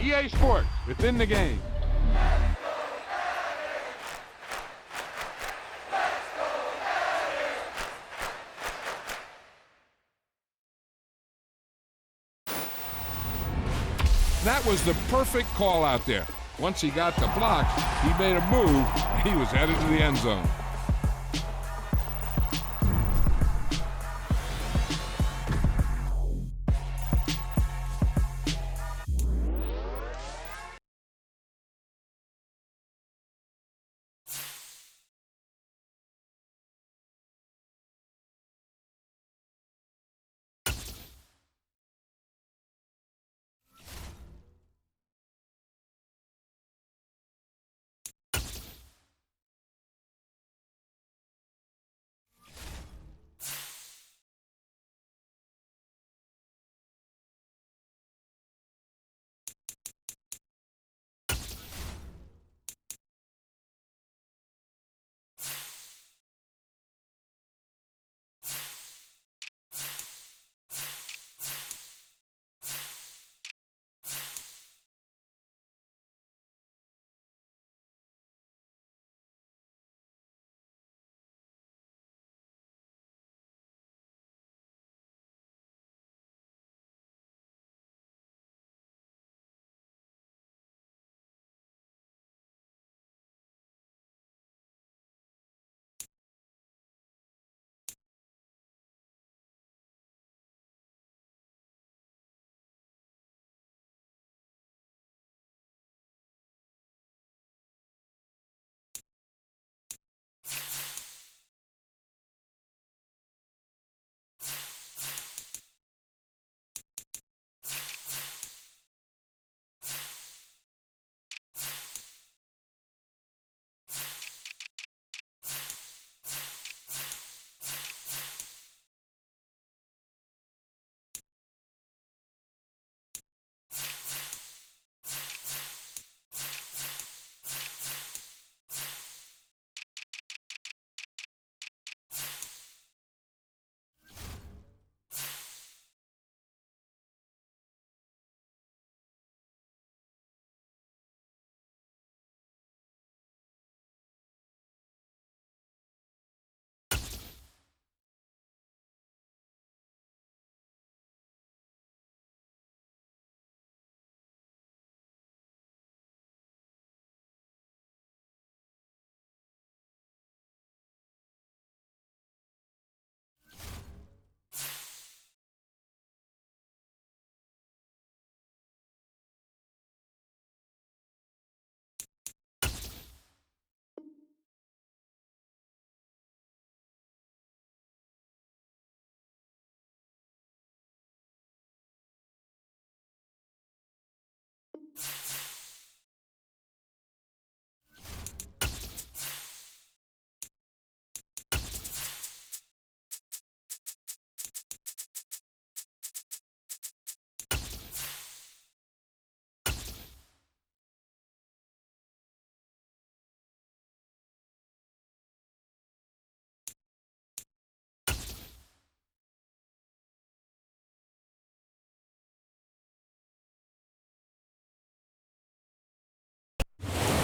EA Sports, within the game. That was the perfect call out there. Once he got the block, he made a move. He was headed to the end zone.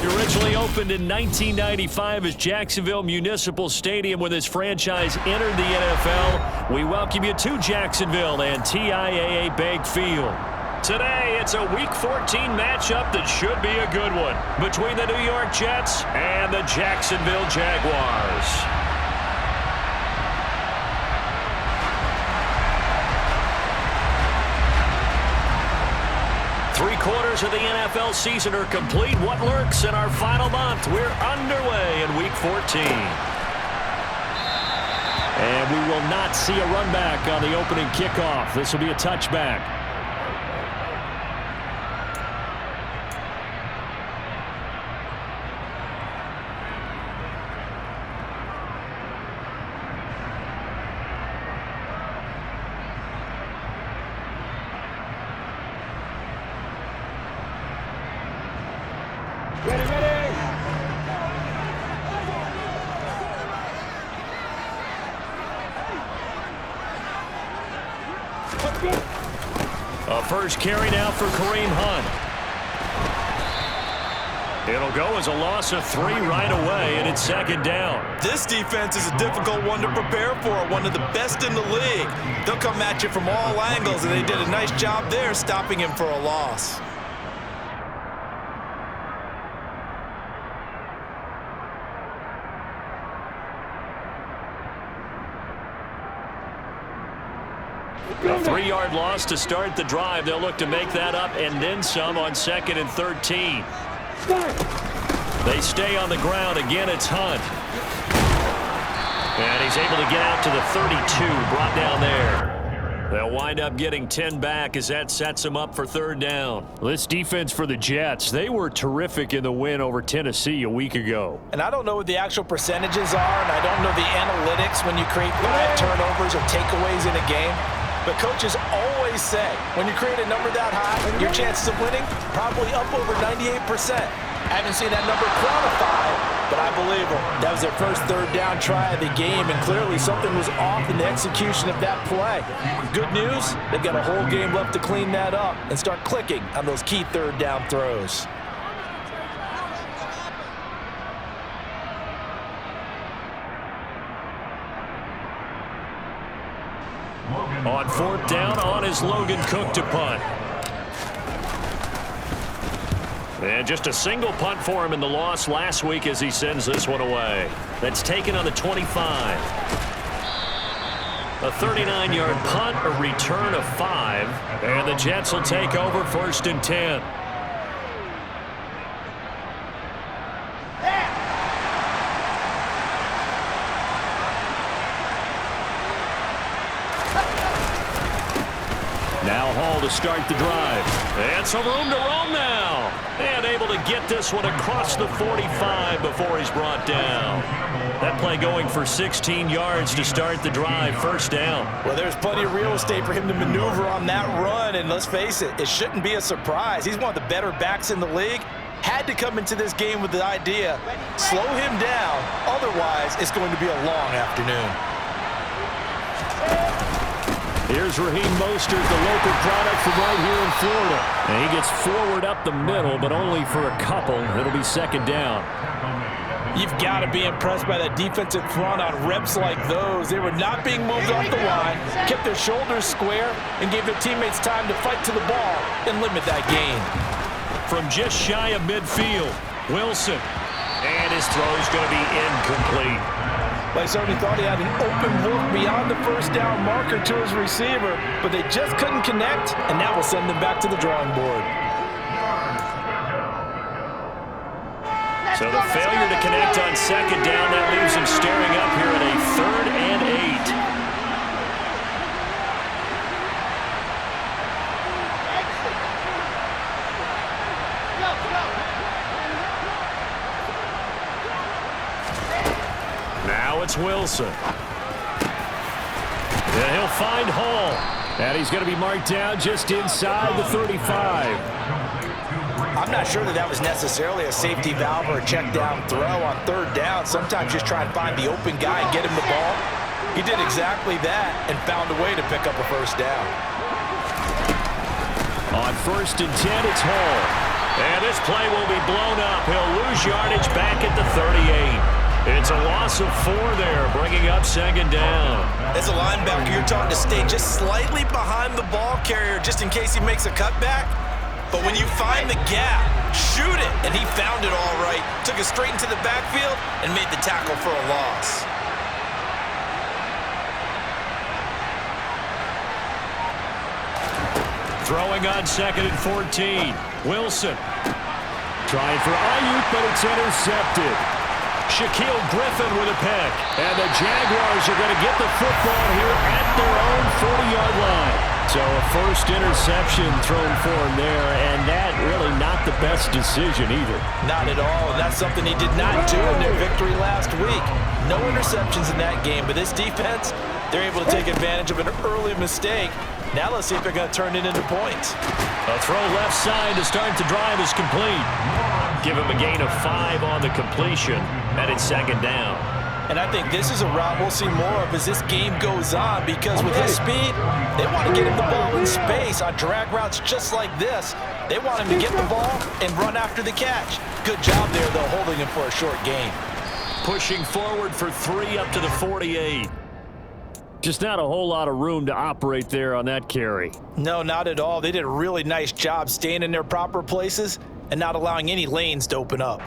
Originally opened in 1995 as Jacksonville Municipal Stadium when this franchise entered the NFL. We welcome you to Jacksonville and TIAA Bank Field. Today, it's a Week 14 matchup that should be a good one between the New York Jets and the Jacksonville Jaguars. Three-quarters of the NFL season are complete. What lurks in our final month? We're underway in Week 14. And we will not see a run back on the opening kickoff. This will be a touchback. A first carry now for Kareem Hunt. It'll go as a loss of 3 right away, and it's second down. This defense is a difficult one to prepare for, one of the best in the league. They'll come at you from all angles, and they did a nice job there stopping him for a loss. A 3-yard loss to start the drive. They'll look to make that up and then some on 2nd and 13. They stay on the ground. Again, it's Hunt. And he's able to get out to the 32, brought down there. They'll wind up getting 10 back as that sets them up for 3rd down. This defense for the Jets, they were terrific in the win over Tennessee a week ago. And I don't know what the actual percentages are, and I don't know the analytics when you create 5 turnovers or takeaways in a game. But coaches always say, when you create a number that high, your chances of winning probably up over 98%. I haven't seen that number quantified, but I believe them. That was their first 3rd down try of the game, and clearly something was off in the execution of that play. Good news, they've got a whole game left to clean that up and start clicking on those key 3rd down throws. On 4th down, on is Logan Cook to punt. And just a single punt for him in the loss last week as he sends this one away. That's taken on the 25. A 39-yard punt, a return of 5. And the Jets will take over 1st and 10. Now Hall to start the drive. And some room to roam now. And able to get this one across the 45 before he's brought down. That play going for 16 yards to start the drive. 1st down. Well, there's plenty of real estate for him to maneuver on that run. And let's face it, it shouldn't be a surprise. He's one of the better backs in the league. Had to come into this game with the idea, slow him down. Otherwise, it's going to be a long afternoon. Here's Raheem Mostert, the local product from right here in Florida. And he gets forward up the middle, but only for a couple. It'll be 2nd down. You've got to be impressed by that defensive front on reps like those. They were not being moved off the line, kept their shoulders square, and gave their teammates time to fight to the ball and limit that gain. From just shy of midfield, Wilson. And his throw's going to be incomplete. They certainly thought he had an open look beyond the 1st down marker to his receiver, but they just couldn't connect, and that will send them back to the drawing board. So the failure to connect on 2nd down, that leaves them staring up here at a 3rd and 8. Now it's Wilson. And he'll find Hall. And he's going to be marked down just inside the 35. I'm not sure that was necessarily a safety valve or a check down throw on 3rd down. Sometimes just try and find the open guy and get him the ball. He did exactly that and found a way to pick up a 1st down. On 1st and 10, it's Hall. And this play will be blown up. He'll lose yardage back at the 38. It's a loss of 4 there, bringing up 2nd down. As a linebacker, you're taught to stay just slightly behind the ball carrier just in case he makes a cutback. But when you find the gap, shoot it. And he found it all right. Took it straight into the backfield and made the tackle for a loss. Throwing on 2nd and 14. Wilson. Trying for Ayuk, but it's intercepted. Shaquille Griffin with a pick. And the Jaguars are going to get the football here at their own 40-yard line. So a 1st interception thrown for him there, and that really not the best decision either. Not at all, and that's something he did not do in their victory last week. No interceptions in that game, but this defense, they're able to take advantage of an early mistake. Now let's see if they're going to turn it into points. A throw left side to start the drive is complete. Give him a gain of 5 on the completion, and it's 2nd down. And I think this is a route we'll see more of as this game goes on, because with his speed, they want to get him the ball in space on drag routes just like this. They want him to get the ball and run after the catch. Good job there, though, holding him for a short gain. Pushing forward for 3 up to the 48. Just not a whole lot of room to operate there on that carry. No, not at all. They did a really nice job staying in their proper places and not allowing any lanes to open up.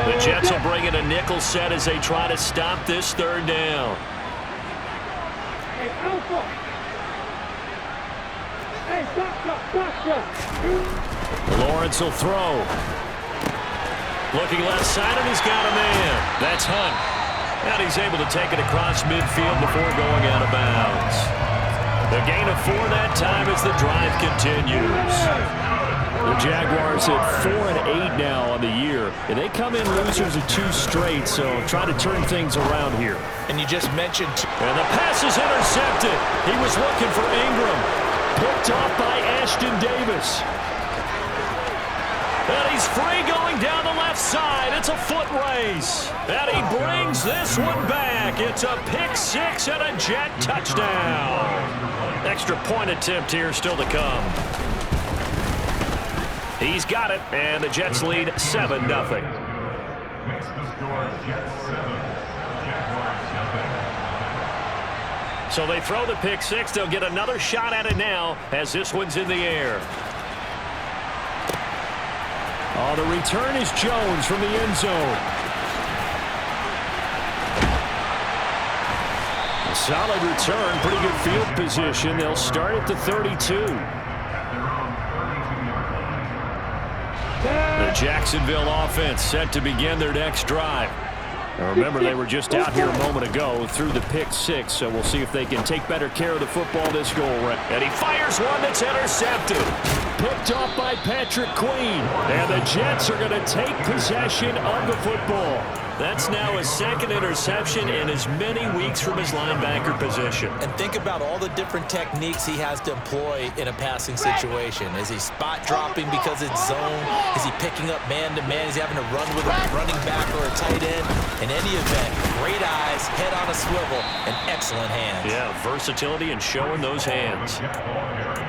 The Jets will bring in a nickel set as they try to stop this third down. Lawrence will throw. Looking left side, and he's got a man. That's Hunt. And he's able to take it across midfield before going out of bounds. The gain of 4 that time as the drive continues. The Jaguars at 4-8 now on the year. And they come in losers of 2 straight, so try to turn things around here. And you just mentioned... And the pass is intercepted. He was looking for Ingram. Picked off by Ashton Davis. And he's free going down the left side. It's a foot race. And he brings this one back. It's a pick 6 and a Jet touchdown. Extra point attempt here still to come. He's got it, and the Jets lead 7-0. So they throw the pick 6. They'll get another shot at it now as this one's in the air. Oh, the return is Jones from the end zone. A solid return, pretty good field position. They'll start at the 32. The Jacksonville offense set to begin their next drive. Now remember, they were just out here a moment ago through the pick 6, so we'll see if they can take better care of the football this go around. And he fires one that's intercepted. Picked off by Patrick Queen. And the Jets are going to take possession of the football. That's now his 2nd interception in as many weeks from his linebacker position. And think about all the different techniques he has to employ in a passing situation. Is he spot dropping because it's zone? Is he picking up man-to-man? Is he having to run with a running back or a tight end? In any event, great eyes, head on a swivel, and excellent hands. Yeah, versatility and showing those hands.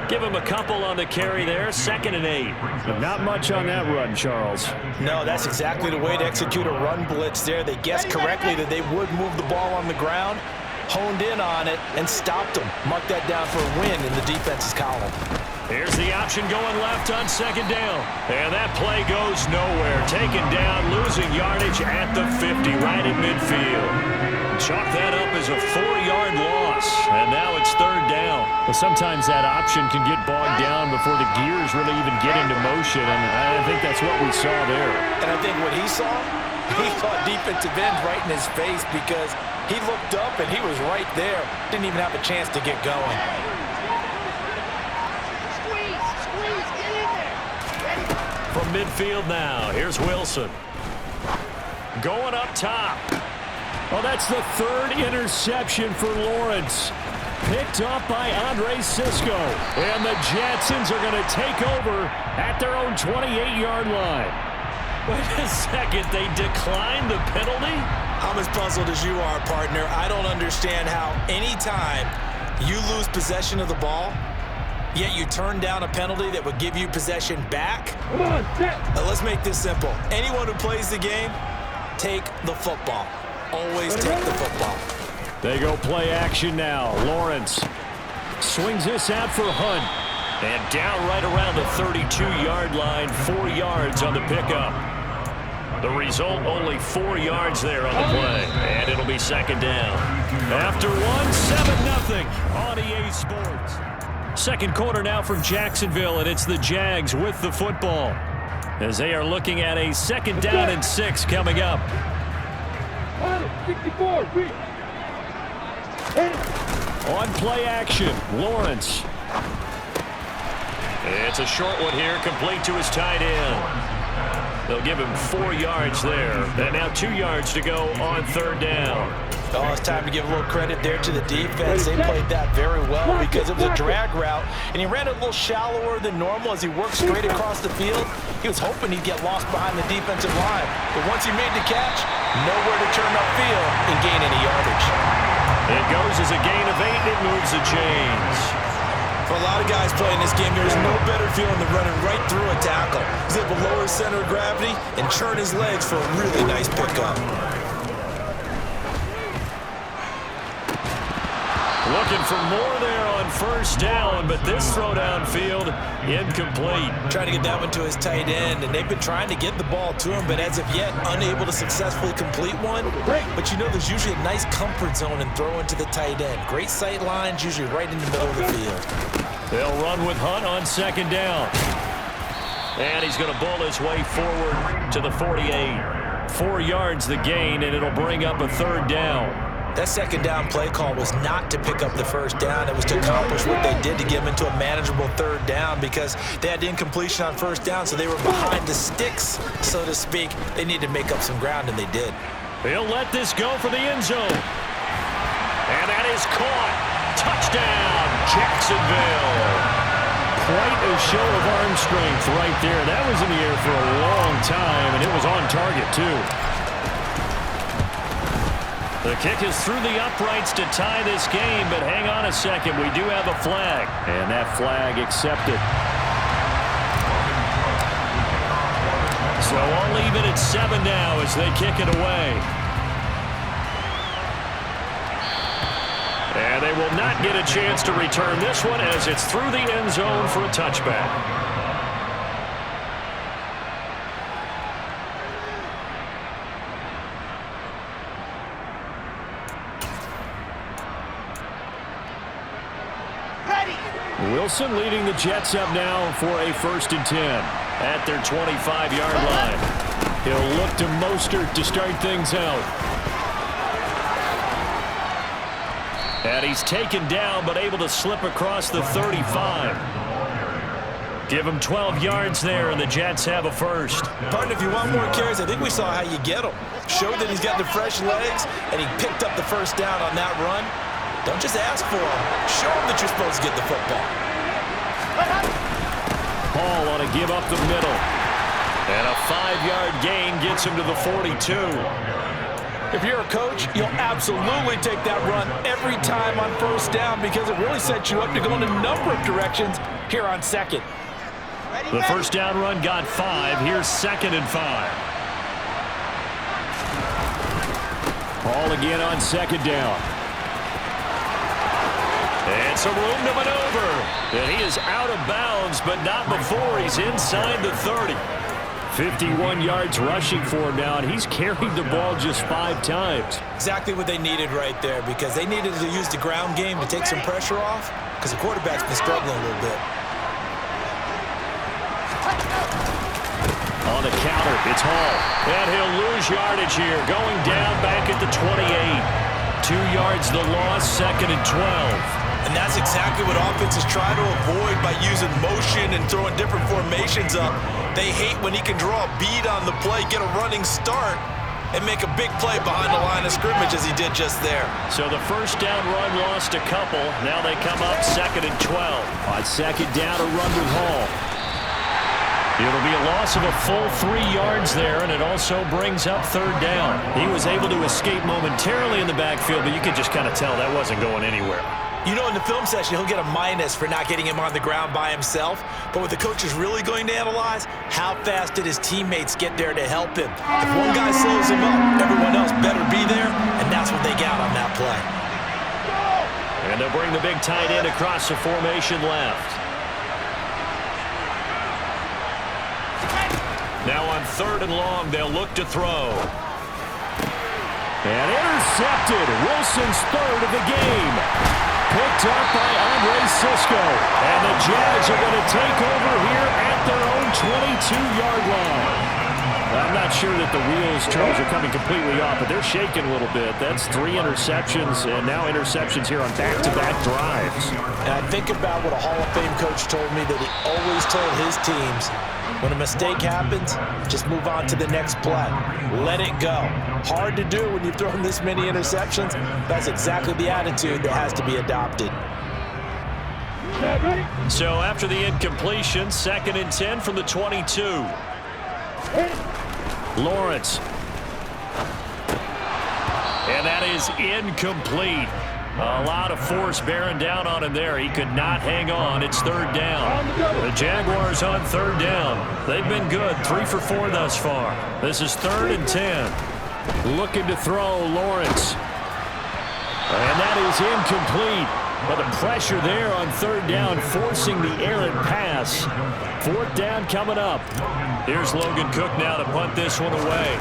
Give him a couple on the carry there, 2nd and 8. But not much on that run, Charles. No, that's exactly the way to execute a run blitz there. They guessed correctly that they would move the ball on the ground, honed in on it, and stopped them. Mark that down for a win in the defense's column. Here's the option going left on 2nd down. And that play goes nowhere. Taken down, losing yardage at the 50, right at midfield. Chalk that up as a 4-yard loss. And now it's 3rd down. Well, sometimes that option can get bogged down before the gears really even get into motion. And I think that's what we saw there. And I think what he saw defensive end right in his face, because he looked up and he was right there. Didn't even have a chance to get going. From midfield now, here's Wilson. Going up top. Oh, that's the 3rd interception for Lawrence. Picked off by Andre Cisco. And the Jetsons are going to take over at their own 28-yard line. Wait a second, they declined the penalty? I'm as puzzled as you are, partner. I don't understand how any time you lose possession of the ball, yet you turn down a penalty that would give you possession back. Come on, let's make this simple. Anyone who plays the game, take the football. Always take the football. They go play action now. Lawrence swings this out for Hunt. And down right around the 32-yard line, 4 yards on the pickup. The result, only 4 yards there on the play. And it'll be 2nd down. After 7-0 on EA Sports. 2nd quarter now from Jacksonville, and it's the Jags with the football as they are looking at a 2nd down and 6 coming up. 64. On play action, Lawrence. It's a short one here, complete to his tight end. They'll give him 4 yards there. And now 2 yards to go on 3rd down. Oh, it's time to give a little credit there to the defense. They played that very well because it was a drag route, and he ran it a little shallower than normal as he worked straight across the field. He was hoping he'd get lost behind the defensive line, but once he made the catch, nowhere to turn upfield and gain any yardage. It goes as a gain of 8, and it moves the chains. For a lot of guys playing this game, there's no better feeling than running right through a tackle. He's able to lower his center of gravity and churn his legs for a really nice pickup. Looking for more there on first down, but this throw downfield, incomplete. Trying to get that one to his tight end, and they've been trying to get the ball to him, but as of yet, unable to successfully complete one. But you know there's usually a nice comfort zone in throwing to the tight end. Great sight lines, usually right in the middle of the field. They'll run with Hunt on second down. And he's going to bull his way forward to the 48. 4 yards the gain, and it'll bring up a third down. That second down play call was not to pick up the first down. It was to accomplish what they did to get them into a manageable third down because they had the incompletion on first down, so they were behind the sticks, so to speak. They needed to make up some ground, and they did. He'll let this go for the end zone. And that is caught. Touchdown, Jacksonville. Quite a show of arm strength right there. That was in the air for a long time, and it was on target, too. The kick is through the uprights to tie this game, but hang on a second. We do have a flag, and that flag accepted. So I'll leave it at 7 now as they kick it away. And they will not get a chance to return this one as it's through the end zone for a touchback. Wilson leading the Jets up now for a 1st and 10 at their 25-yard line. He'll look to Mostert to start things out. And he's taken down but able to slip across the 35. Give him 12 yards there, and the Jets have a first. Partner, if you want more carries, I think we saw how you get him. Showed that he's got the fresh legs, and he picked up the first down on that run. Don't just ask for him. Show him that you're supposed to get the football. Hall on a give up the middle. And a 5-yard gain gets him to the 42. If you're a coach, you'll absolutely take that run every time on first down because it really sets you up to go in a number of directions here on second. The first down run got 5. Here's 2nd and 5. Hall again on 2nd down. And some room to maneuver. And he is out of bounds, but not before he's inside the 30. 51 yards rushing for him now, and he's carried the ball just 5 times. Exactly what they needed right there because they needed to use the ground game to take some pressure off because the quarterback's been struggling a little bit. On the counter, it's Hall. And he'll lose yardage here, going down back at the 28. 2 yards the loss, 2nd and 12. And that's exactly what offenses try to avoid by using motion and throwing different formations up. They hate when he can draw a bead on the play, get a running start, and make a big play behind the line of scrimmage as he did just there. So the first down run lost a couple. Now they come up 2nd and 12. On 2nd down, a run with Hall. It'll be a loss of a full 3 yards there, and it also brings up 3rd down. He was able to escape momentarily in the backfield, but you could just kind of tell that wasn't going anywhere. You know, in the film session, he'll get a minus for not getting him on the ground by himself. But what the coach is really going to analyze, how fast did his teammates get there to help him? If one guy slows him up, everyone else better be there, and that's what they got on that play. And they'll bring the big tight end across the formation left. Now on 3rd and long, they'll look to throw. And intercepted. Wilson's 3rd of the game. Picked up by Andre Cisco. And the Jags are going to take over here at their own 22-yard line. I'm not sure that the wheels, Charles, are coming completely off, but they're shaking a little bit. That's 3 interceptions, and now interceptions here on back-to-back drives. And I think about what a Hall of Fame coach told me, that he always told his teams, when a mistake happens, just move on to the next play. Let it go. Hard to do when you've thrown this many interceptions. That's exactly the attitude that has to be adopted. So after the incompletion, 2nd and 10 from the 22. Lawrence. And that is incomplete. A lot of force bearing down on him there. He could not hang on. It's 3rd down. The Jaguars on 3rd down. They've been good. 3 for 4 thus far. This is 3rd and 10. Looking to throw, Lawrence. And that is incomplete. But the pressure there on 3rd down, forcing the errant pass. 4th down coming up. Here's Logan Cook now to punt this one away.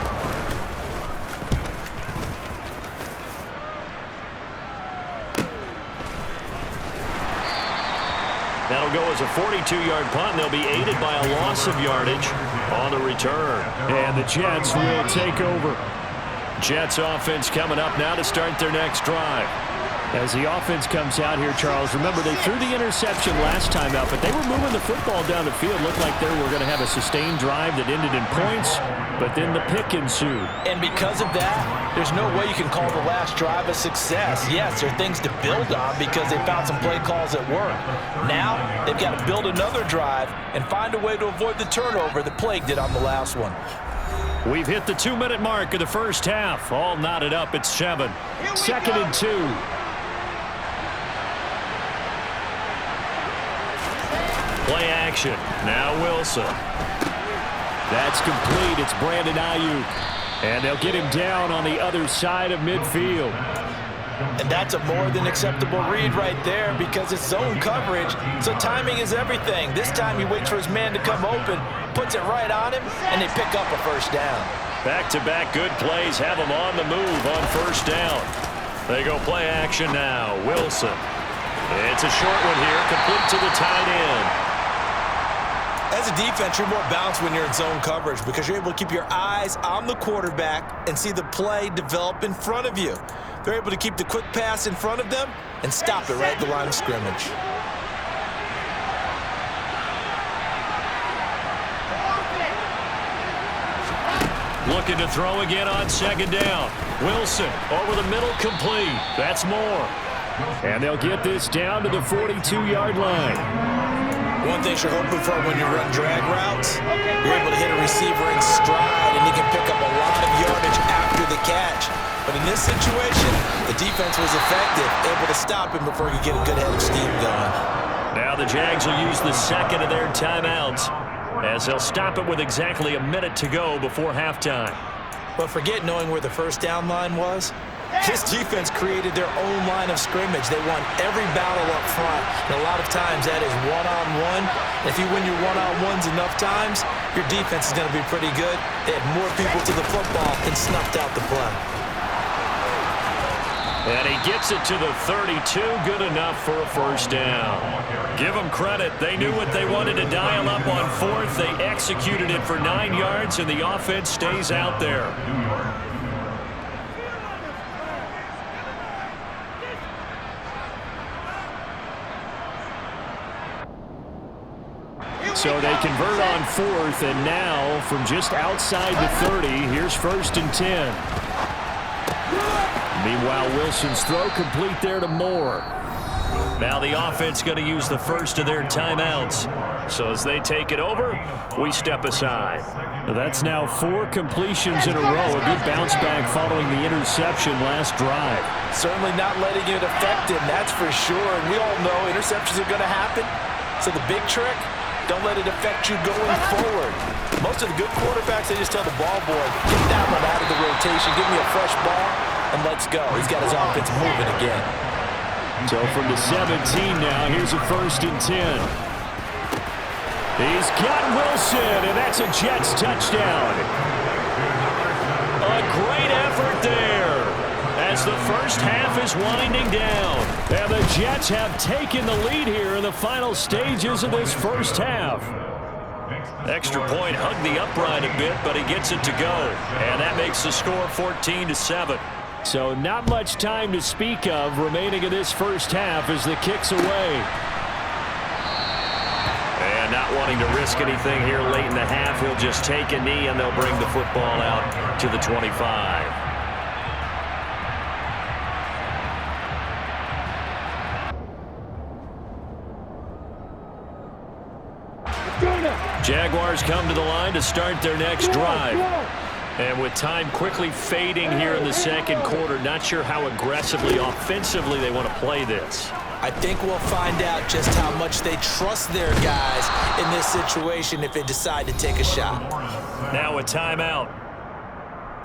That'll go as a 42-yard punt, and they'll be aided by a loss of yardage on the return. And the Jets will take over. Jets offense coming up now to start their next drive. As the offense comes out here, Charles, remember they threw the interception last time out, but they were moving the football down the field. Looked like they were going to have a sustained drive that ended in points, but then the pick ensued. And because of that, there's no way you can call the last drive a success. Yes, there are things to build on because they found some play calls that work. Now, they've got to build another drive and find a way to avoid the turnover that Plague did on the last one. We've hit the 2-minute mark of the first half. All knotted up at 7. 2nd and 2. Play action. Now Wilson. That's complete. It's Brandon Ayuk. And they'll get him down on the other side of midfield. And that's a more than acceptable read right there because it's zone coverage, so timing is everything. This time he waits for his man to come open, puts it right on him, and they pick up a 1st down. Back-to-back good plays have them on the move on 1st down. They go play action now. Wilson. It's a short one here, complete to the tight end. As a defense, you're more balanced when you're in zone coverage because you're able to keep your eyes on the quarterback and see the play develop in front of you. They're able to keep the quick pass in front of them and stop it right at the line of scrimmage. Looking to throw again on 2nd down. Wilson over the middle, complete. That's more. And they'll get this down to the 42-yard line. One thing you're hoping for when you run drag routes, you're able to hit a receiver in stride, and he can pick up a lot of yardage after the catch. But in this situation, the defense was effective, able to stop him before he could get a good head of steam going. Now the Jags will use the 2nd of their timeouts as they'll stop it with exactly a minute to go before halftime. But forget knowing where the 1st down line was. This defense created their own line of scrimmage. They won every battle up front. And a lot of times that is one-on-one. If you win your one-on-ones enough times, your defense is going to be pretty good. They had more people to the football and snuffed out the play. And he gets it to the 32, good enough for a 1st down. Give them credit. They knew what they wanted to dial up on 4th. They executed it for 9 yards, and the offense stays out there. So they convert on 4th, and now from just outside the 30, here's 1st and 10. Meanwhile, Wilson's throw complete there to Moore. Now the offense going to use the 1st of their timeouts. So as they take it over, we step aside. That's now 4 completions in a row. A good bounce back following the interception last drive. Certainly not letting it affect him, that's for sure. And we all know interceptions are going to happen. So the big trick, don't let it affect you going forward. Most of the good quarterbacks, they just tell the ball boy, get that one out of the rotation, give me a fresh ball, and let's go. He's got his offense moving again. So from the 17 now, here's a 1st and 10. He's got Wilson, and that's a Jets touchdown. A great effort there as the first half is winding down. And the Jets have taken the lead here in the final stages of this first half. Extra point, hugged the upright a bit, but he gets it to go. And that makes the score 14-7. So not much time to speak of remaining in this first half as the kick's away. And not wanting to risk anything here late in the half, he'll just take a knee and they'll bring the football out to the 25. Jaguars come to the line to start their next drive. And with time quickly fading here in the second quarter, not sure how aggressively, offensively they want to play this. I think we'll find out just how much they trust their guys in this situation if they decide to take a shot. Now a timeout.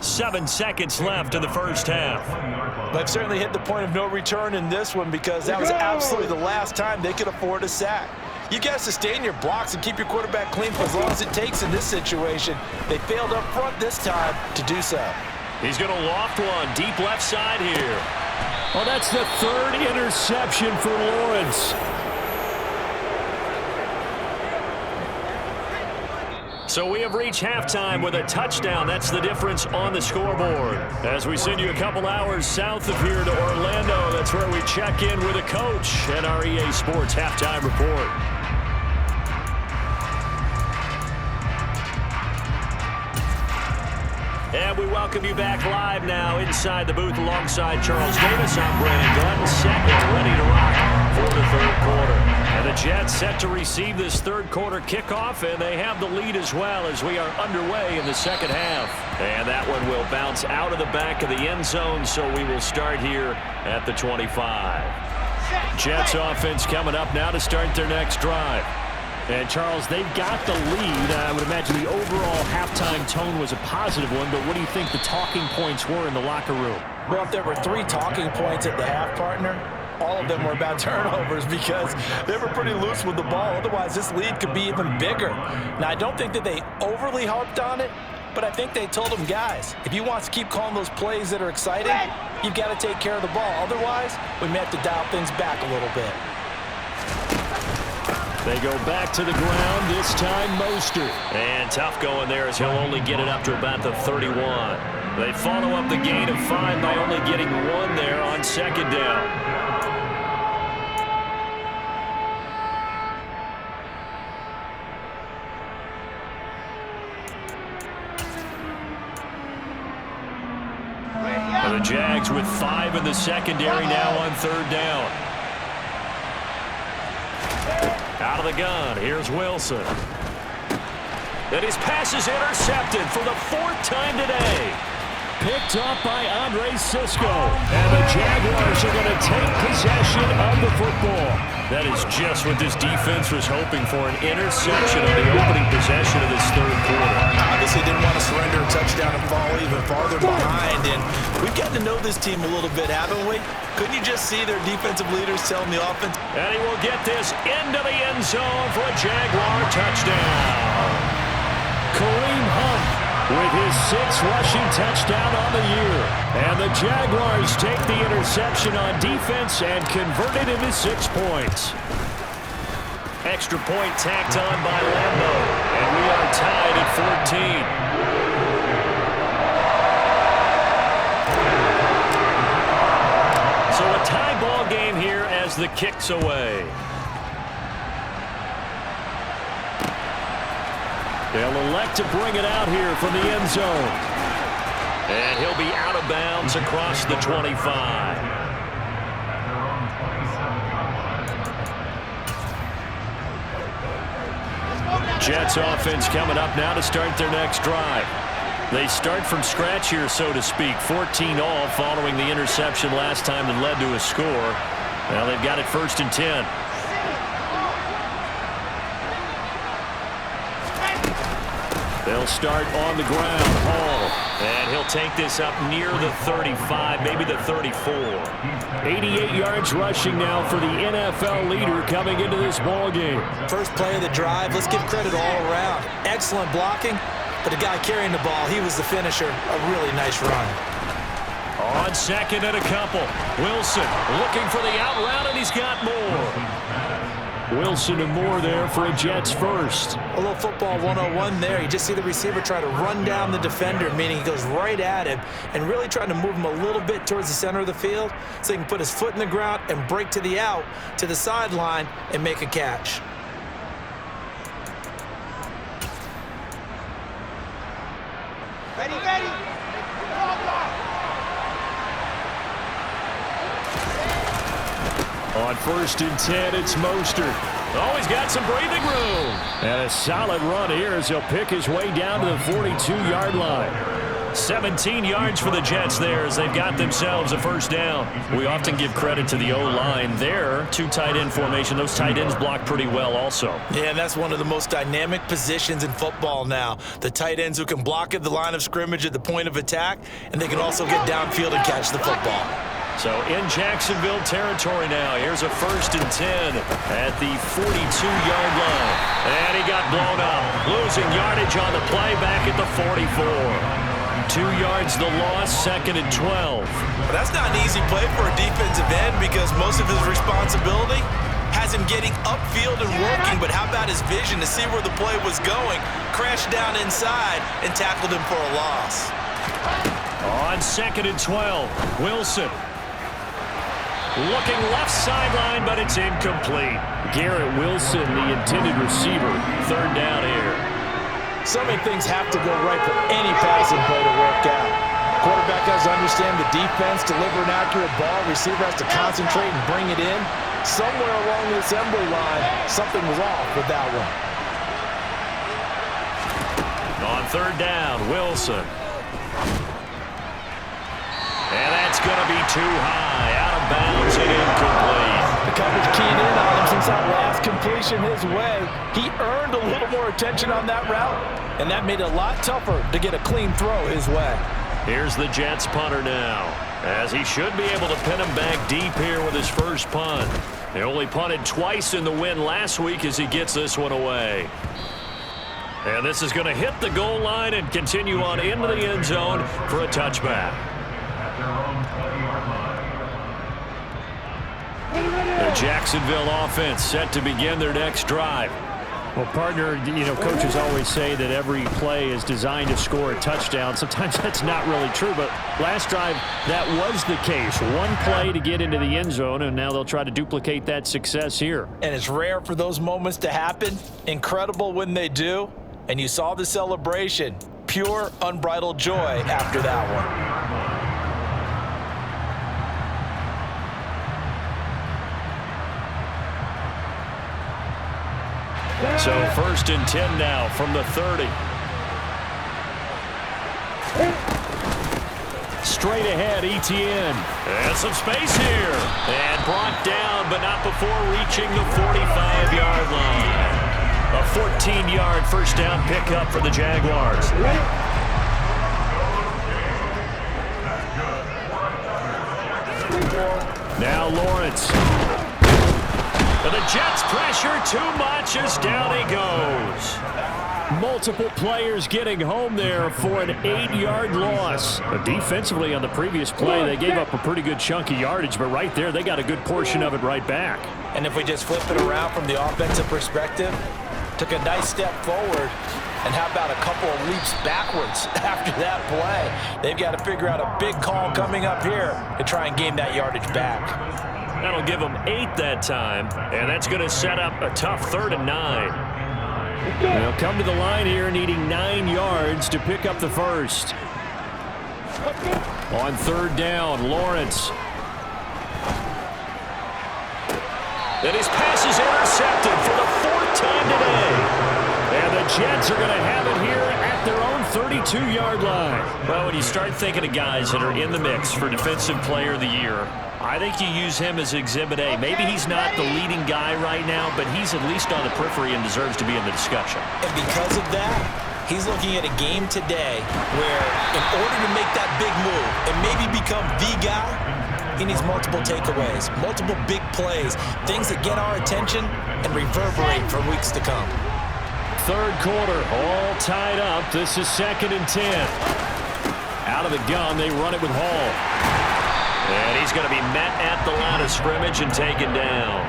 7 seconds left in the first half. They've certainly hit the point of no return in this one because that was absolutely the last time they could afford a sack. You got to sustain your blocks and keep your quarterback clean for as long as it takes in this situation. They failed up front this time to do so. He's going to loft one deep left side here. Well, that's the third interception for Lawrence. So we have reached halftime with a touchdown. That's the difference on the scoreboard. As we send you a couple hours south of here to Orlando, that's where we check in with a coach at our EA Sports Halftime Report. And we welcome you back live now inside the booth alongside Charles Davis. I'm Brandon Gunn, set and ready to rock for the third quarter. And the Jets set to receive this third quarter kickoff, and they have the lead as well as we are underway in the second half. And that one will bounce out of the back of the end zone, so we will start here at the 25. Jets offense coming up now to start their next drive. And, Charles, they've got the lead. I would imagine the overall halftime tone was a positive one, but what do you think the talking points were in the locker room? Well, if there were 3 talking points at the half, partner, all of them were about turnovers because they were pretty loose with the ball. Otherwise, this lead could be even bigger. Now, I don't think that they overly harped on it, but I think they told them, guys, if you want to keep calling those plays that are exciting, you've got to take care of the ball. Otherwise, we may have to dial things back a little bit. They go back to the ground, this time Mostert. And tough going there as he'll only get it up to about the 31. They follow up the gain of 5 by only getting 1 there on second down. And the Jags with 5 in the secondary now on third down. Out of the gun, here's Wilson. And his pass is intercepted for the 4th time today. Picked up by Andre Cisco. And the Jaguars are going to take possession of the football. That is just what this defense was hoping for, an interception on the opening possession of this third quarter. Obviously didn't want to surrender a touchdown and fall even farther behind. And we've gotten to know this team a little bit, haven't we? Couldn't you just see their defensive leaders telling the offense? And he will get this into the end zone for a Jaguar touchdown. Kareem Hunt with his 6th rushing touchdown on the year. And the Jaguars take the interception on defense and convert it into 6 points. Extra point tacked on by Lambo. And we are tied at 14. So a tie ball game here as the kick's away. They'll elect to bring it out here from the end zone. And he'll be out of bounds across the 25. Jets offense coming up now to start their next drive. They start from scratch here, so to speak. 14 all following the interception last time that led to a score. Now they've got it 1st and 10. They'll start on the ground. Hall. And he'll take this up near the 35, maybe the 34. 88 yards rushing now for the NFL leader coming into this ball game. First play of the drive, let's give credit all around. Excellent blocking, but the guy carrying the ball, he was the finisher. A really nice run. On second and a couple. Wilson looking for the out route, and he's got more. Wilson and Moore there for a Jets first. A little football 101 there. You just see the receiver try to run down the defender, meaning he goes right at him and really trying to move him a little bit towards the center of the field so he can put his foot in the ground and break to the out, to the sideline, and make a catch. Ready. On 1st and 10, it's Mostert. Oh, he's got some breathing room. And a solid run here as he'll pick his way down to the 42-yard line. 17 yards for the Jets there as they've got themselves a first down. We often give credit to the O-line there. 2 tight end formation. Those tight ends block pretty well also. Yeah, and that's one of the most dynamic positions in football now. The tight ends who can block at the line of scrimmage at the point of attack, and they can also get downfield and catch the football. So in Jacksonville territory now. Here's a 1st and 10 at the 42-yard line. And he got blown up. Losing yardage on the play back at the 44. 2 yards the loss, 2nd and 12. But that's not an easy play for a defensive end because most of his responsibility has him getting upfield and working. But how about his vision to see where the play was going? Crashed down inside and tackled him for a loss. On 2nd and 12, Wilson. Looking left sideline, but it's incomplete. Garrett Wilson, the intended receiver. 3rd down here. So many things have to go right for any passing play to work out. Quarterback has to understand the defense, deliver an accurate ball. Receiver has to concentrate and bring it in. Somewhere along the assembly line, something was off with that one. On 3rd down, Wilson. And that's going to be too high. Out of bounds and incomplete. The coverage keyed in on him since that last completion his way. He earned a little more attention on that route, and that made it a lot tougher to get a clean throw his way. Here's the Jets punter now, as he should be able to pin him back deep here with his first punt. He only punted twice in the win last week as he gets this one away. And this is going to hit the goal line and continue on into the end zone for a touchback. The Jacksonville offense set to begin their next drive. Well, partner, coaches always say that every play is designed to score a touchdown. Sometimes that's not really true, but last drive, that was the case. One play to get into the end zone, and now they'll try to duplicate that success here. And it's rare for those moments to happen. Incredible when they do. And you saw the celebration. Pure, unbridled joy after that one. So 1st and 10 now from the 30. Straight ahead, Etienne. And some space here. And brought down, but not before reaching the 45-yard line. A 14-yard first down pickup for the Jaguars. Now Lawrence. But the Jets pressure too much as down he goes. Multiple players getting home there for an 8-yard loss. But defensively on the previous play, they gave up a pretty good chunk of yardage, but right there, they got a good portion of it right back. And if we just flip it around from the offensive perspective, took a nice step forward, and how about a couple of leaps backwards after that play? They've got to figure out a big call coming up here to try and gain that yardage back. That'll give them 8 that time, and that's going to set up a tough 3rd and 9. They'll come to the line here needing 9 yards to pick up the first. On 3rd down, Lawrence. And his pass is intercepted for the 4th time today. And the Jets are going to have it here at their own 32-yard line. Well, when you start thinking of guys that are in the mix for Defensive Player of the Year, I think you use him as Exhibit A. Maybe he's not the leading guy right now, but he's at least on the periphery and deserves to be in the discussion. And because of that, he's looking at a game today where in order to make that big move and maybe become the guy, he needs multiple takeaways, multiple big plays, things that get our attention and reverberate for weeks to come. 3rd quarter, all tied up. This is 2nd and 10. Out of the gun, they run it with Hall. And he's going to be met at the line of scrimmage and taken down.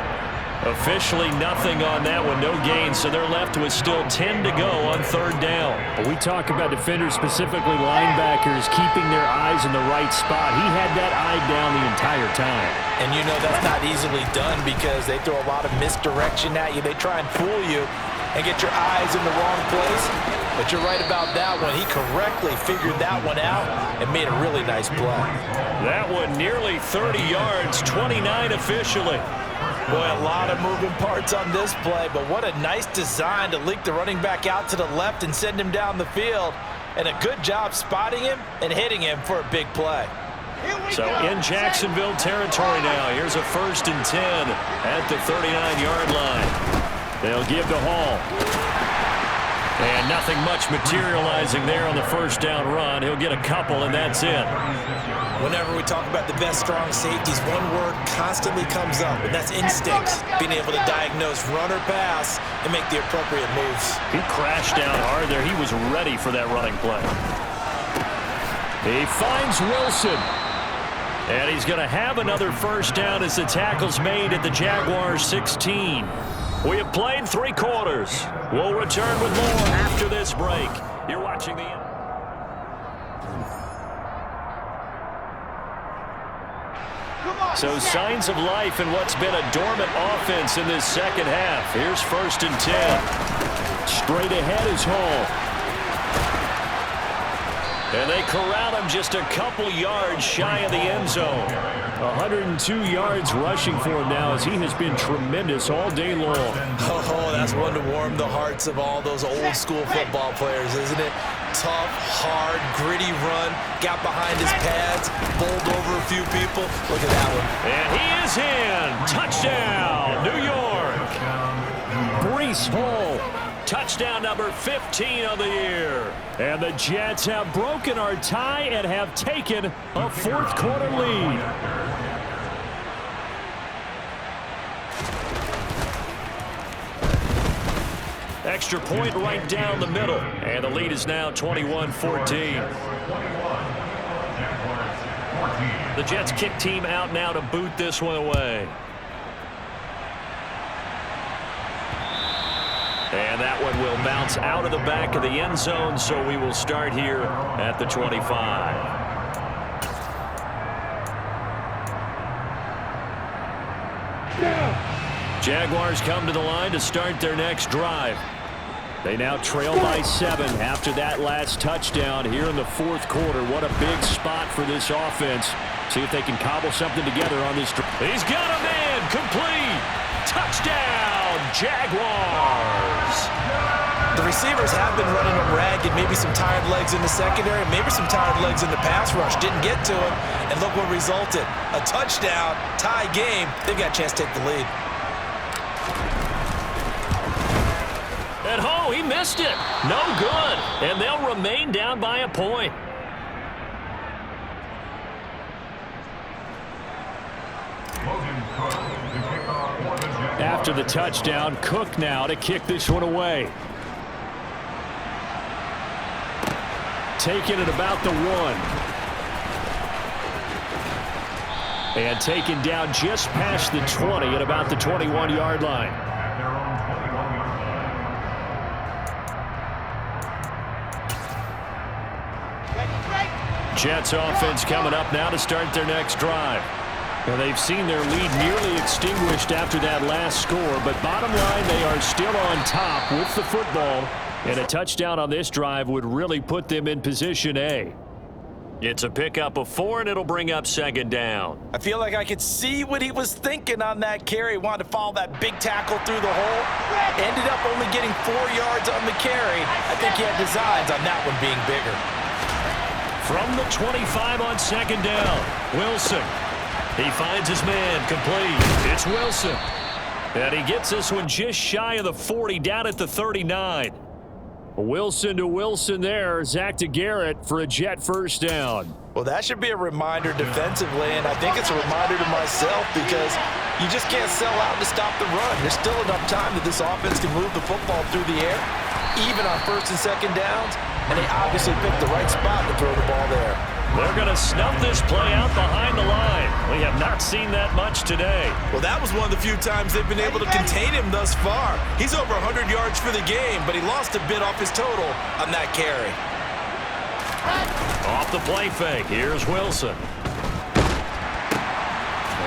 Officially nothing on that one, no gain, so they're left with still 10 to go on third down. We talk about defenders, specifically linebackers, keeping their eyes in the right spot. He had that eye down the entire time. And you know that's not easily done because they throw a lot of misdirection at you. They try and fool you and get your eyes in the wrong place. But you're right about that one. He correctly figured that one out and made a really nice play. That one nearly 30 yards, 29 officially. Boy, a lot of moving parts on this play, but what a nice design to leak the running back out to the left and send him down the field. And a good job spotting him and hitting him for a big play. So in Jacksonville territory now, here's a 1st and 10 at the 39-yard line. They'll give to Hall. And nothing much materializing there on the first down run. He'll get a couple, and that's it. Whenever we talk about the best strong safeties, one word constantly comes up, and that's instinct. Being able to diagnose run or pass and make the appropriate moves. He crashed down hard there. He was ready for that running play. He finds Wilson. And he's going to have another first down as the tackle's made at the Jaguars 16. We have played 3 quarters. We'll return with more after this break. You're watching the... So signs of life in what's been a dormant offense in this second half. Here's 1st and 10. Straight ahead is Hall. And they corral him just a couple yards shy of the end zone. 102 yards rushing for him now as he has been tremendous all day long. Oh, that's one to warm the hearts of all those old school football players, isn't it? Tough, hard, gritty run, got behind his pads, bowled over a few people. Look at that one. And he is in. Touchdown, New York. Breece Hall. Touchdown number 15 of the year. And the Jets have broken our tie and have taken a 4th quarter lead. Extra point right down the middle. And the lead is now 21-14. The Jets kick team out now to boot this one away. And that one will bounce out of the back of the end zone, so we will start here at the 25. Jaguars come to the line to start their next drive. They now trail by 7 after that last touchdown here in the 4th quarter. What a big spot for this offense. See if they can cobble something together on this drive. He's got a man complete. Touchdown, Jaguars. The receivers have been running them ragged. Maybe some tired legs in the secondary, maybe some tired legs in the pass rush. Didn't get to him, and look what resulted. A touchdown, tie game. They've got a chance to take the lead. And oh, he missed it. No good. And they'll remain down by a point. After the touchdown, Cook now to kick this one away. Taken at about the 1. And taken down just past the 20 at about the 21-yard line. Jets offense coming up now to start their next drive. Well, they've seen their lead nearly extinguished after that last score, but bottom line, they are still on top with the football, and a touchdown on this drive would really put them in position A. It's a pickup of 4, and it'll bring up 2nd down. I feel like I could see what he was thinking on that carry. He wanted to follow that big tackle through the hole. Ended up only getting 4 yards on the carry. I think he had designs on that one being bigger. From the 25 on 2nd down, Wilson. He finds his man complete. It's Wilson. And he gets this one just shy of the 40, down at the 39. Wilson to Wilson there. Zach to Garrett for a Jet first down. Well, that should be a reminder defensively, and I think it's a reminder to myself because you just can't sell out to stop the run. There's still enough time that this offense can move the football through the air, even on 1st and 2nd downs, and they obviously picked the right spot to throw the ball there. They're going to snuff this play out behind the line. We have not seen that much today. Well, that was one of the few times they've been able to contain him thus far. He's over 100 yards for the game, but he lost a bit off his total on that carry. Off the play fake, here's Wilson.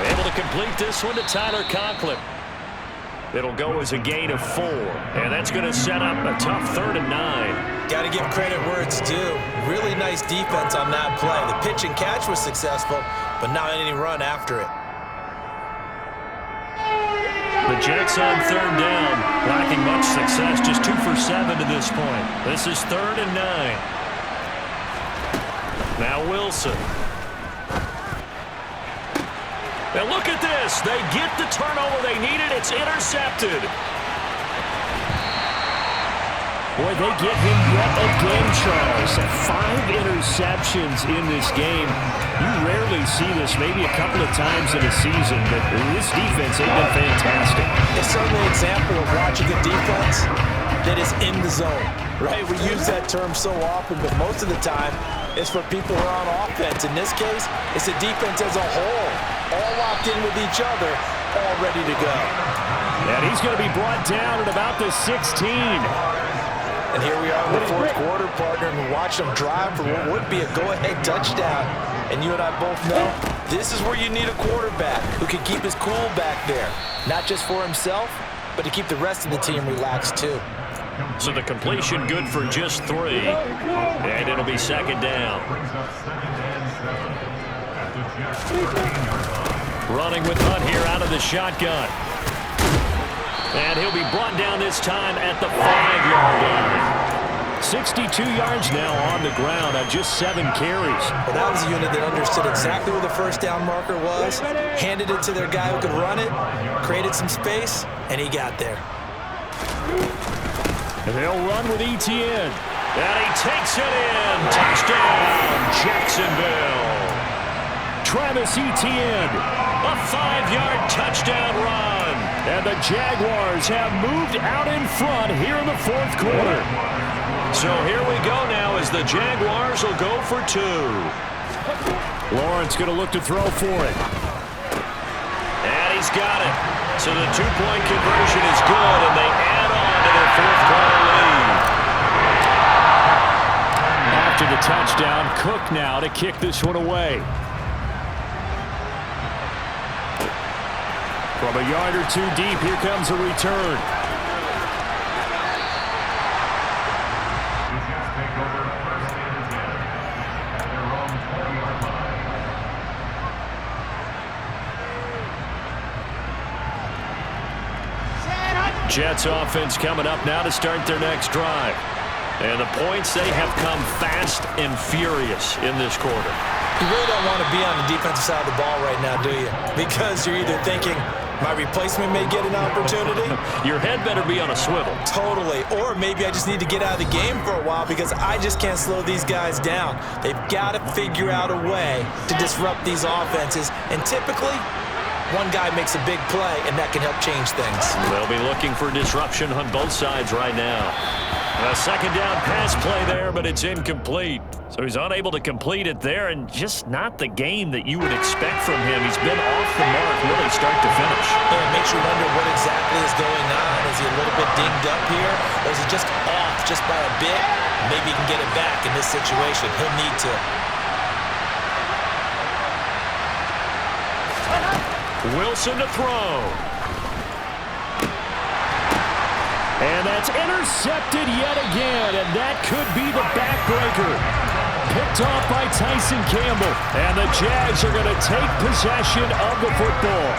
Able to complete this one to Tyler Conklin. It'll go as a gain of 4, and that's going to set up a tough 3rd and 9. Got to give credit where it's due. Really nice defense on that play. The pitch and catch was successful, but not any run after it. The Jets on 3rd down, lacking much success, just 2 for 7 to this point. This is 3rd and 9. Now Wilson. Now look at this. They get the turnover they needed. It's intercepted. Boy, they get him yet again, Charles. 5 interceptions in this game. You rarely see this, maybe a couple of times in a season, but this defense has been fantastic. It's certainly an example of watching a defense that is in the zone, right? We use that term so often, but most of the time it's for people who are on offense. In this case, it's a defense as a whole, all locked in with each other, all ready to go. And he's going to be brought down at about the 16. And here we are in the 4th quarter, partner, and we watch them drive for what would be a go-ahead touchdown. And you and I both know this is where you need a quarterback who can keep his cool back there, not just for himself, but to keep the rest of the team relaxed too. So the completion good for just 3, and it'll be 2nd down. Running with Hunt here out of the shotgun. And he'll be brought down this time at the 5-yard line. 62 yards now on the ground on just 7 carries. Well, that was a unit that understood exactly where the first down marker was, handed it to their guy who could run it, created some space, and he got there. And they'll run with Etienne. And he takes it in. Touchdown, Jacksonville. Travis Etienne. A 5-yard touchdown run. And the Jaguars have moved out in front here in the 4th quarter. So here we go now as the Jaguars will go for 2. Lawrence going to look to throw for it. And he's got it. So the 2-point conversion is good, and they add on to their 4th quarter lead. After the touchdown, Cook now to kick this one away. From a yard or 2 deep, here comes a return. Jets offense coming up now to start their next drive. And the points, they have come fast and furious in this quarter. You really don't want to be on the defensive side of the ball right now, do you? Because you're either thinking, my replacement may get an opportunity. Your head better be on a swivel. Totally. Or maybe I just need to get out of the game for a while because I just can't slow these guys down. They've got to figure out a way to disrupt these offenses. And typically, one guy makes a big play, and that can help change things. They'll be looking for disruption on both sides right now. A 2nd down pass play there, but it's incomplete. So he's unable to complete it there, and just not the game that you would expect from him. He's been off the mark really start to finish. Yeah, it makes you wonder what exactly is going on. Is he a little bit dinged up here, or is he just off just by a bit? Maybe he can get it back in this situation. He'll need to. Wilson to throw. And that's intercepted yet again, and that could be the backbreaker. Picked off by Tyson Campbell, and the Jags are going to take possession of the football.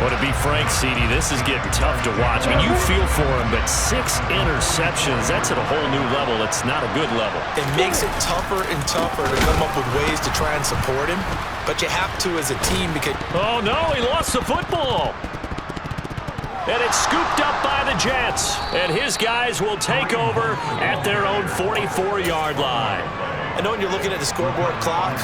Well, to be frank, CD, this is getting tough to watch. I mean, you feel for him, but 6 interceptions, that's at a whole new level. It's not a good level. It makes it tougher and tougher to come up with ways to try and support him, but you have to as a team because... Oh, no, he lost the football. And it's scooped up by the Jets. And his guys will take over at their own 44-yard line. I know when you're looking at the scoreboard clock,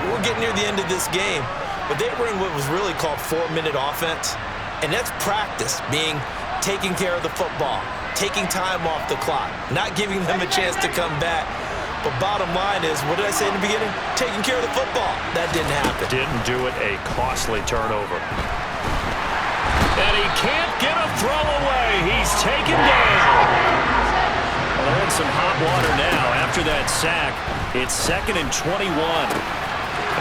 we're getting near the end of this game, but they were in what was really called 4-minute offense. And that's practice, being taking care of the football, taking time off the clock, not giving them a chance to come back. But bottom line is, what did I say in the beginning? Taking care of the football. That didn't happen. Didn't do it. A costly turnover. And he can't get a throw away. He's taken down. Well, they're in some hot water now after that sack. It's 2nd and 21.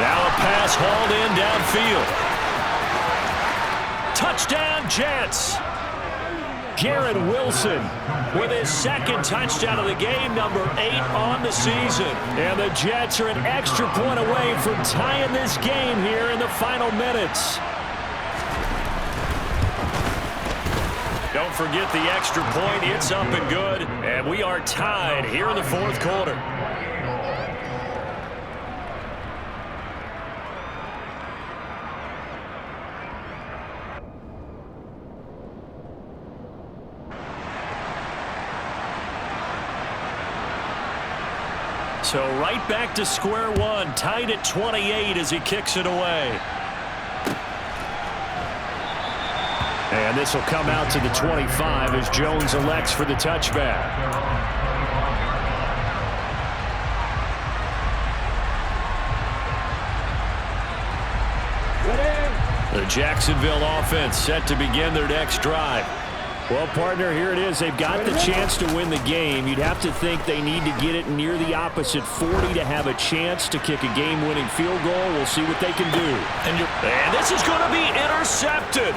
Now a pass hauled in downfield. Touchdown, Jets. Garrett Wilson with his 2nd touchdown of the game, number 8 on the season. And the Jets are an extra point away from tying this game here in the final minutes. Don't forget the extra point. It's up and good. And we are tied here in the 4th quarter. So right back to square one, tied at 28 as he kicks it away. And this will come out to the 25 as Jones elects for the touchback. The Jacksonville offense set to begin their next drive. Well, partner, here it is. They've got the chance to win the game. You'd have to think they need to get it near the opposite 40 to have a chance to kick a game-winning field goal. We'll see what they can do. And this is going to be intercepted.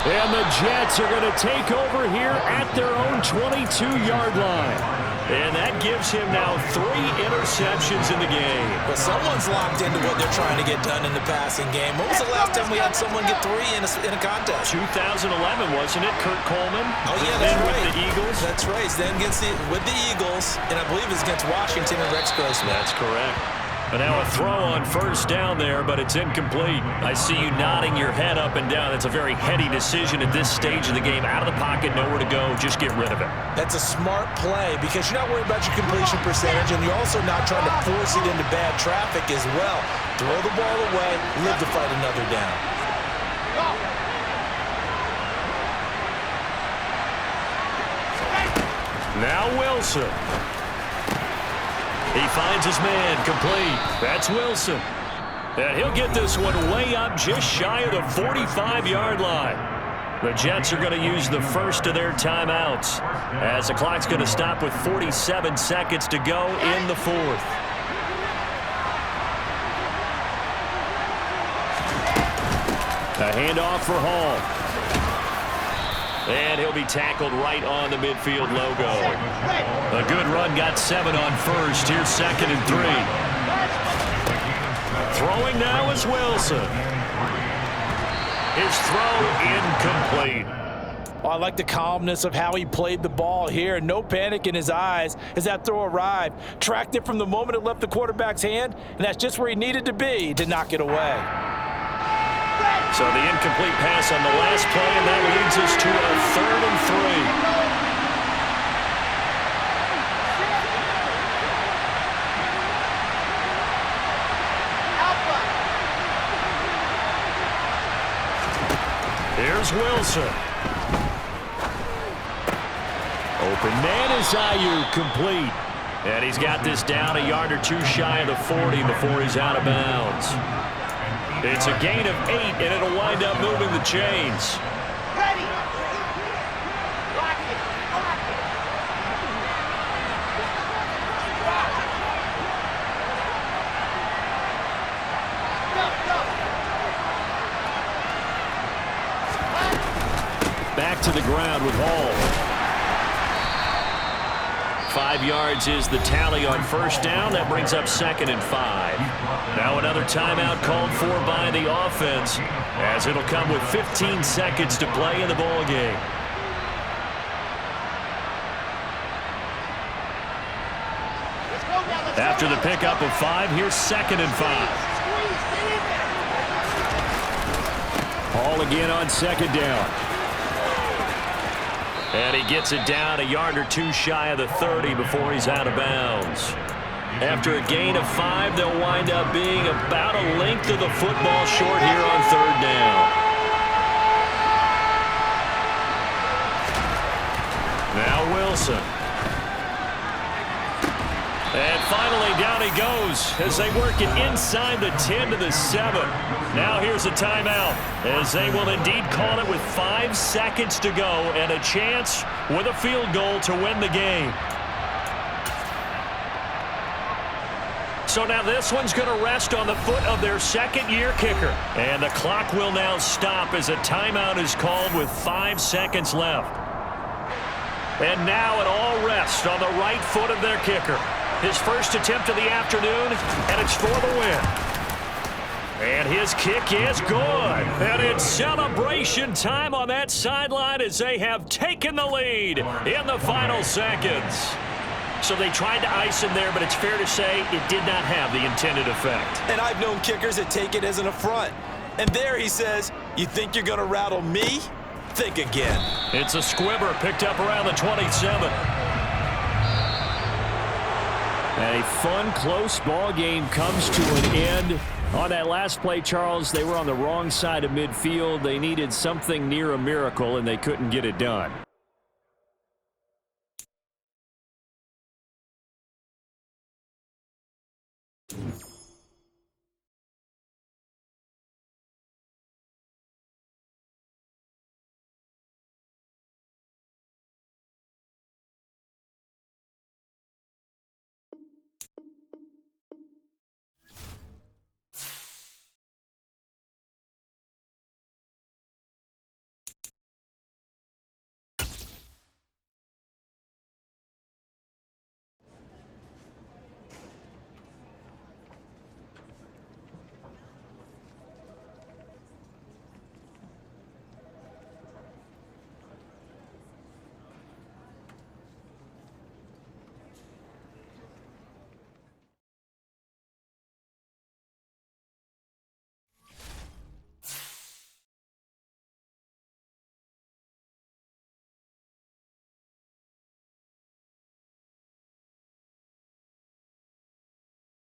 And the Jets are going to take over here at their own 22-yard line. And that gives him now 3 interceptions in the game. But someone's locked into what they're trying to get done in the passing game. When was the last time we had someone get 3 in a contest? 2011, wasn't it? Kurt Coleman. Oh, yeah, that's right. With the Eagles. That's right. Then with the Eagles, and I believe it's against Washington and Rex Grossman. That's correct. But now a throw on 1st down there, but it's incomplete. I see you nodding your head up and down. It's a very heady decision at this stage of the game. Out of the pocket, nowhere to go. Just get rid of it. That's a smart play because you're not worried about your completion percentage, and you're also not trying to force it into bad traffic as well. Throw the ball away, live to fight another down. Now Wilson. He finds his man, complete. That's Wilson. And he'll get this one way up just shy of the 45-yard line. The Jets are going to use the first of their timeouts as the clock's going to stop with 47 seconds to go in the 4th. A handoff for Hall. And he'll be tackled right on the midfield logo. A good run, got 7 on 1st. Here's 2nd and 3. Throwing now is Wilson. His throw incomplete. Oh, I like the calmness of how he played the ball here. No panic in his eyes as that throw arrived. Tracked it from the moment it left the quarterback's hand, and that's just where he needed to be to knock it away. So the incomplete pass on the last play, and that leads us to a 3rd and 3. Here's Wilson. Open man is Ayuk, complete. And he's got this down a yard or 2 shy of the 40 before he's out of bounds. It's a gain of 8, and it'll wind up moving the chains. Ready. Lock it. Lock it. Back to the ground with Hall. 5 yards is the tally on 1st down. That brings up 2nd and 5. Now another timeout called for by the offense as it'll come with 15 seconds to play in the ball game. After the pickup of 5, here's 2nd and 5. Hall again on 2nd down. And he gets it down a yard or 2 shy of the 30 before he's out of bounds. After a gain of 5, they'll wind up being about a length of the football short here on 3rd down. Now Wilson. And finally, down he goes as they work it inside the 10 to the 7. Now here's a timeout as they will indeed call it with 5 seconds to go and a chance with a field goal to win the game. So now this one's going to rest on the foot of their second-year kicker. And the clock will now stop as a timeout is called with 5 seconds left. And now it all rests on the right foot of their kicker. His first attempt of the afternoon, and it's for the win. And his kick is good. And it's celebration time on that sideline as they have taken the lead in the final seconds. So they tried to ice him there, but it's fair to say it did not have the intended effect. And I've known kickers that take it as an affront. And there he says, you think you're going to rattle me? Think again. It's a squibber picked up around the 27. And a fun, close ball game comes to an end. On that last play, Charles, they were on the wrong side of midfield. They needed something near a miracle, and they couldn't get it done.